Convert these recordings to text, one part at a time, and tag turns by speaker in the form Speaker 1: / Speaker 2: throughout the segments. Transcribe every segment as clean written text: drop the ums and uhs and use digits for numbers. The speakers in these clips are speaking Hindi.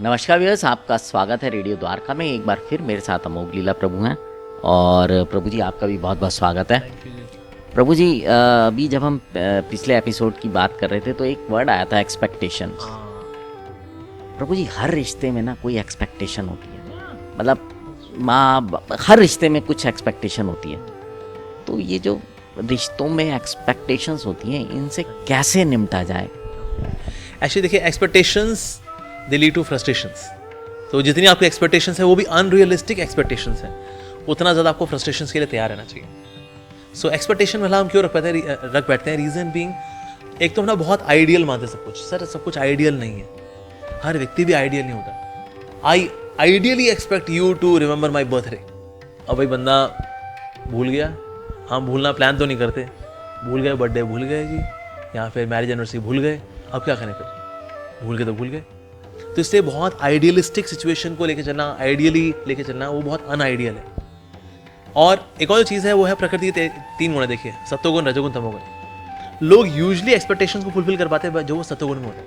Speaker 1: नमस्कार व्यूअर्स, आपका स्वागत है रेडियो द्वारका में। एक बार फिर मेरे साथ अमोघ लीला प्रभु हैं और प्रभु जी आपका भी बहुत बहुत स्वागत है।
Speaker 2: थैंक यू जी।
Speaker 1: प्रभु जी, अभी जब हम पिछले एपिसोड की बात कर रहे थे तो एक वर्ड आया था एक्सपेक्टेशन। प्रभु जी, हर रिश्ते में ना कोई एक्सपेक्टेशन होती है, मतलब हर रिश्ते में कुछ एक्सपेक्टेशन होती है। तो ये जो रिश्तों में एक्सपेक्टेशंस होती हैं, इनसे कैसे निपटा जाए?
Speaker 2: एक्चुअली देखिए, expectations they lead to frustrations. तो जितनी आपकी एक्सपेक्टेशंस है वो भी अनरियलिस्टिक एक्सपेक्टेशंस हैं, उतना ज़्यादा आपको फ्रस्ट्रेशंस के लिए तैयार रहना चाहिए। सो एक्सपेक्टेशन वाला हम क्यों रख बैठते हैं? रीज़न बीइंग, एक तो हम ना बहुत आइडियल मानते हैं सब कुछ। सर, सब कुछ आइडियल नहीं है, हर व्यक्ति भी आइडियल नहीं होता। I ideally expect you to remember my birthday. अब भाई बंदा भूल गया, हम भूलना प्लान तो नहीं करते, भूल गए, बर्थडे भूल गए जी, या फिर मैरिज एनिवर्सरी भूल गए। अब क्या करें फिर? भूल गए तो भूल गए। तो इसलिए बहुत आइडियलिस्टिक सिचुएशन को लेके चलना, आइडियली लेके चलना, वो बहुत अनआइडियल है। और एक और चीज़ है, वो है प्रकृति के 3 गुण। देखिए, सत्वगुण, रजोगुण, तमोगुण। लोग यूजली एक्सपेक्टेशंस को फुलफिल कर पाते हैं जो वो सत्वगुण में होते हैं,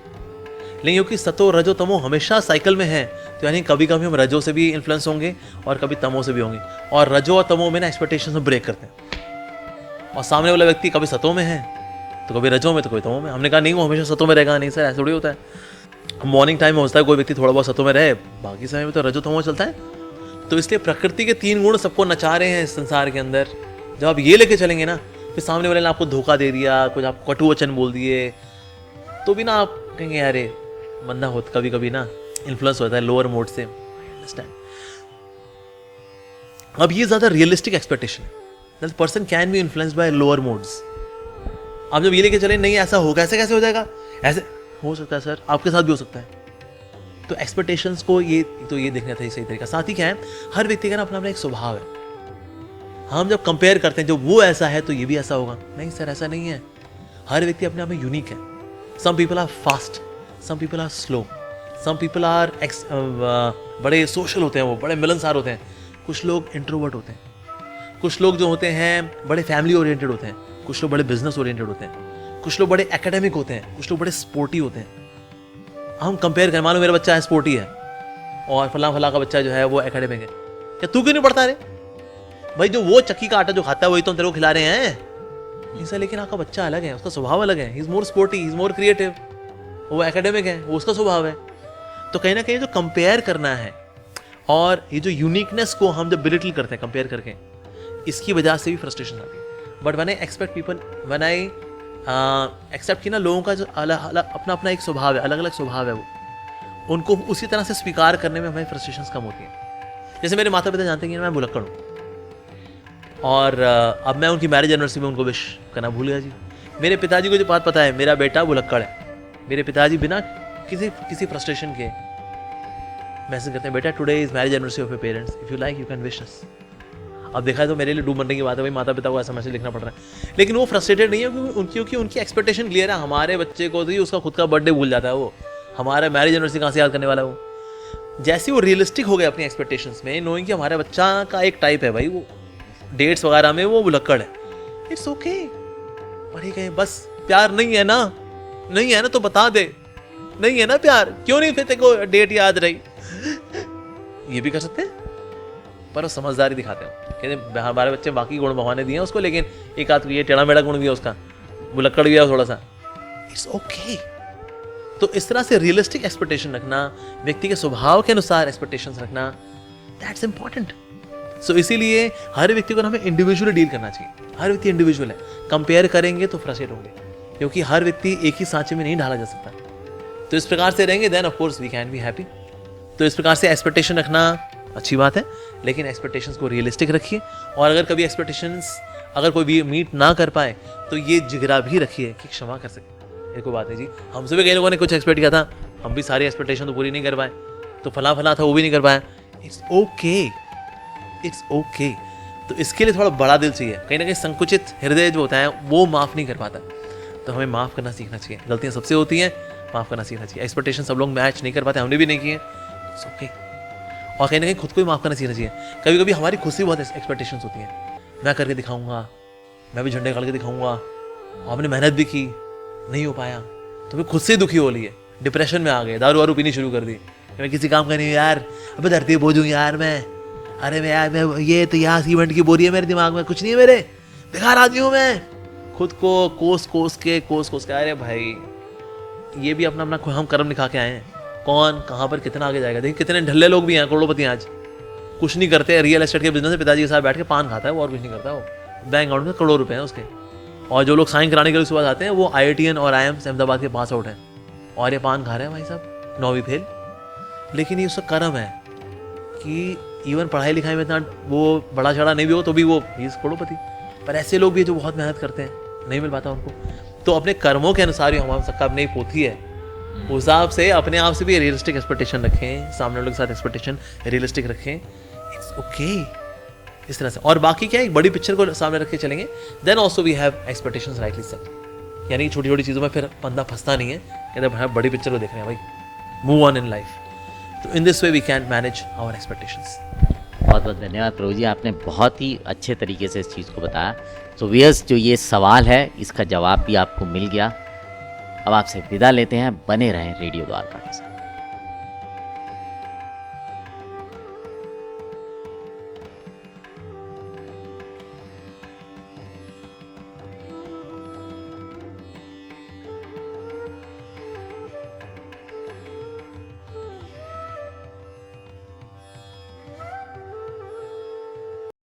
Speaker 2: लेकिन क्योंकि सत्व, रजो, तमो हमेशा साइकिल में है, तो यानी कभी कभी हम रजो से भी इन्फ्लुएंस होंगे और कभी तमो से भी होंगे। और रजो और तमो में ना एक्सपेक्टेशंस में ब्रेक करते हैं, और सामने वाला व्यक्ति कभी सत्व में है तो कभी रजो में तो कभी तमो में। हमने कहा नहीं, वो हमेशा सत्व में रहेगा। नहीं सर, ऐसा थोड़ी होता है। मॉर्निंग टाइम में होता है कोई व्यक्ति थोड़ा बहुत सत्व में रहे, बाकी समय में तो रजो तमो चलता है। तो इसलिए प्रकृति के 3 गुण सबको नचा रहे हैं इस संसार के अंदर। जब आप ये लेके चलेंगे ना, फिर सामने वाले ने आपको धोखा दे दिया, कुछ आपको कटु वचन बोल दिए, तो भी ना आप कहेंगे अरे बंदा होता, कभी कभी ना इन्फ्लुएंस होता है लोअर मोड से। अंडरस्टैंड? अब ये ज्यादा रियलिस्टिक एक्सपेक्टेशन है, that person can be influenced by lower modes. आप जब ये लेके चले नहीं ऐसा होगा, ऐसे कैसे हो जाएगा, ऐसे हो सकता है सर, आपके साथ भी हो सकता है। तो एक्सपेक्टेशंस को ये देखना था सही तरीका। साथ ही क्या है, हर व्यक्ति का ना अपना अपना एक स्वभाव है। हम जब कंपेयर करते हैं, जो वो ऐसा है तो ये भी ऐसा होगा, नहीं सर ऐसा नहीं है। हर व्यक्ति अपने आप में यूनिक है। Some people are fast, some people are slow, some people are बड़े सोशल होते हैं, वो बड़े मिलनसार होते हैं। कुछ लोग इंट्रोवर्ट होते हैं, कुछ लोग जो होते हैं बड़े फैमिली ओरिएंटेड होते हैं, कुछ लोग बड़े बिजनेस ओरिएंटेड होते हैं, कुछ लोग बड़े एकेडमिक होते हैं, कुछ लोग बड़े स्पोर्टी होते हैं। हम कंपेयर करें, मानो मेरा बच्चा है स्पोर्टी है और फला का बच्चा जो है वो एकेडमिक है, क्या तू क्यों नहीं पढ़ता रे भाई? जो वो चक्की का आटा जो खाता है वही तो हम तेरे को खिला रहे हैं ऐसा। लेकिन आपका बच्चा अलग है, उसका स्वभाव अलग है। He is more sporty, he is more creative, वो एकेडमिक है, वो उसका स्वभाव है। तो कहीं ना कहीं जो कंपेयर करना है और ये जो यूनिकनेस को हम जब बिलिटल करते हैं कंपेयर करके, इसकी वजह से भी फ्रस्ट्रेशन आती है। But when I expect people, when I accept कि ना लोगों का जो अपना अपना एक स्वभाव है, अलग अलग स्वभाव है, वो उनको उसी तरह से स्वीकार करने में हमें फ्रस्ट्रेशंस कम होती हैं। जैसे मेरे माता पिता जानते हैं कि मैं भुलक्कड़ हूँ, और अब मैं उनकी मैरिज एनिवर्सरी में उनको विश करना भूल गया जी। मेरे पिताजी को जो बात पता है मेरा बेटा भुलक्कड़ है, मेरे पिताजी बिना किसी फ्रस्ट्रेशन के मैसेज करते हैं, बेटा today is marriage anniversary of your parents, if you like you can wish अस। अब देखा है तो मेरे लिए डूब मरने की बात है भाई, माता पिता को ऐसा मैसेज लिखना पड़ रहा है। लेकिन वो फ्रस्ट्रेटेड नहीं है क्योंकि उनकी एक्सपेक्टेशन क्लियर है। हमारे बच्चे को तो उसका खुद का बर्थडे भूल जाता है, वो हमारा मैरिज एनिवर्सरी कहाँ से याद करने वाला है वो। जैसे वो रियलिस्टिक हो गए अपनी एक्सपेक्टेशंस में, नोइंग कि हमारे बच्चा का एक टाइप है भाई, वो डेट्स वगैरह में वो भुलक्कड़ है, इट्स ओके। और ये कहें बस प्यार नहीं है ना, नहीं है ना तो बता दे, नहीं है ना प्यार, क्यों नहीं फिर तेरे को डेट याद रही। ये भी कर सकते हैं, पर वो समझदारी दिखाते हैं। कहते हमारे बच्चे बाकी गुण भगवान ने दिए हैं उसको, लेकिन एक आध ये टेढ़ा मेढ़ा गुण भी है उसका, भुलक्कड़ भी है थोड़ा सा, इट्स ओके। तो इस तरह से रियलिस्टिक एक्सपेक्टेशन रखना, व्यक्ति के स्वभाव के अनुसार एक्सपेक्टेशंस रखना, दैट्स इंपॉर्टेंट। सो इसीलिए हर व्यक्ति को हमें इंडिविजुअली डील करना चाहिए। हर व्यक्ति इंडिविजुअल है, कंपेयर करेंगे तो फ्रस्ट्रेट होंगे, क्योंकि हर व्यक्ति एक ही सांचे में नहीं ढाला जा सकता। तो इस प्रकार से रहेंगे, then of course we can be happy. तो इस प्रकार से एक्सपेक्टेशन रखना अच्छी बात है, लेकिन एक्सपेक्टेशंस को रियलिस्टिक रखिए। और अगर कभी एक्सपेक्टेशंस अगर कोई भी मीट ना कर पाए तो ये जिगरा भी रखिए कि क्षमा कर सके। एक बात है जी, हमसे भी कई लोगों ने कुछ एक्सपेक्ट किया था, हम भी सारी एक्सपेक्टेशन तो पूरी नहीं कर पाए, तो फला था वो भी नहीं कर पाया, इट्स ओके, इट्स ओके। तो इसके लिए थोड़ा बड़ा दिल चाहिए। कहीं ना कहीं संकुचित हृदय जो होता है वो माफ़ नहीं कर पाता, तो हमें माफ़ करना सीखना चाहिए। गलतियाँ सबसे होती हैं, माफ़ करना सीखना चाहिए। एक्सपेक्टेशन सब लोग मैच नहीं कर पाते, हमने भी नहीं किए, इट्स ओके। और कहीं ना कहीं खुद को ही माफ़ करना सीखना चाहिए। कभी कभी हमारी खुद से बहुत एक्सपेक्टेशंस होती हैं, मैं करके दिखाऊंगा, मैं भी झंडे गाड़ के दिखाऊंगा, आपने मेहनत भी की, नहीं हो पाया, तो फिर खुद से दुखी हो लिए, डिप्रेशन में आ गए, दारू वारू पीनी शुरू कर दी, मैं किसी काम का नहीं हूँ यार, अबे धरती बोझ हूँ यार मैं, अरे मैं यार मैं ये तो यहाँ सीमेंट की बोरी है मेरे दिमाग में, कुछ नहीं है मेरे, बेकार आदमी हूँ मैं। खुद को कोस के अरे भाई ये भी अपना अपना हम कर्म लिखा के आए हैं, कौन कहाँ पर कितना आगे जाएगा। देखिए कितने ढल्ले लोग भी हैं, करोड़पति आज कुछ नहीं करते, रियल एस्टेट के बिजनेस में पिताजी के साथ बैठ के पान खाता है वो, और कुछ नहीं करता वो, बैंक अकाउंट में करोड़ों रुपए हैं उसके। और जो लोग साइन कराने के लिए सुबह आते हैं वो IITN और IIMs अहमदाबाद के पास आउट हैं, और ये पान खा रहे हैं भाई साहब 9वीं फेल। लेकिन ये उसका कर्म है कि इवन पढ़ाई लिखाई में इतना वो बड़ा चढ़ा नहीं भी हो तो भी वो करोड़पति। पर ऐसे लोग भी जो बहुत मेहनत करते हैं, नहीं मिल पाता उनको। तो अपने कर्मों के अनुसार ही हमारा सबका अपनी पोथी है, उस हिसाब से अपने आप से भी रियलिस्टिक एक्सपेक्टेशन रखें, सामने वालों के साथ एक्सपेक्टेशन रियलिस्टिक रखें, इट्स ओके इस तरह से। और बाकी क्या है, एक बड़ी पिक्चर को सामने रख के चलेंगे, then also we have expectations rightly set. यानी छोटी छोटी चीज़ों में फिर बंदा फंसता नहीं है, कहते भाई बड़ी पिक्चर को देख रहे हैं भाई, मूव ऑन इन लाइफ। तो in this way we can manage our expectations.
Speaker 1: बहुत बहुत धन्यवाद प्रभु जी, आपने बहुत ही अच्छे तरीके से इस चीज़ को बताया। तो व्यूअर्स, जो ये सवाल है इसका जवाब भी आपको मिल गया। अब आपसे विदा लेते हैं, बने रहें रेडियो द्वारका के साथ।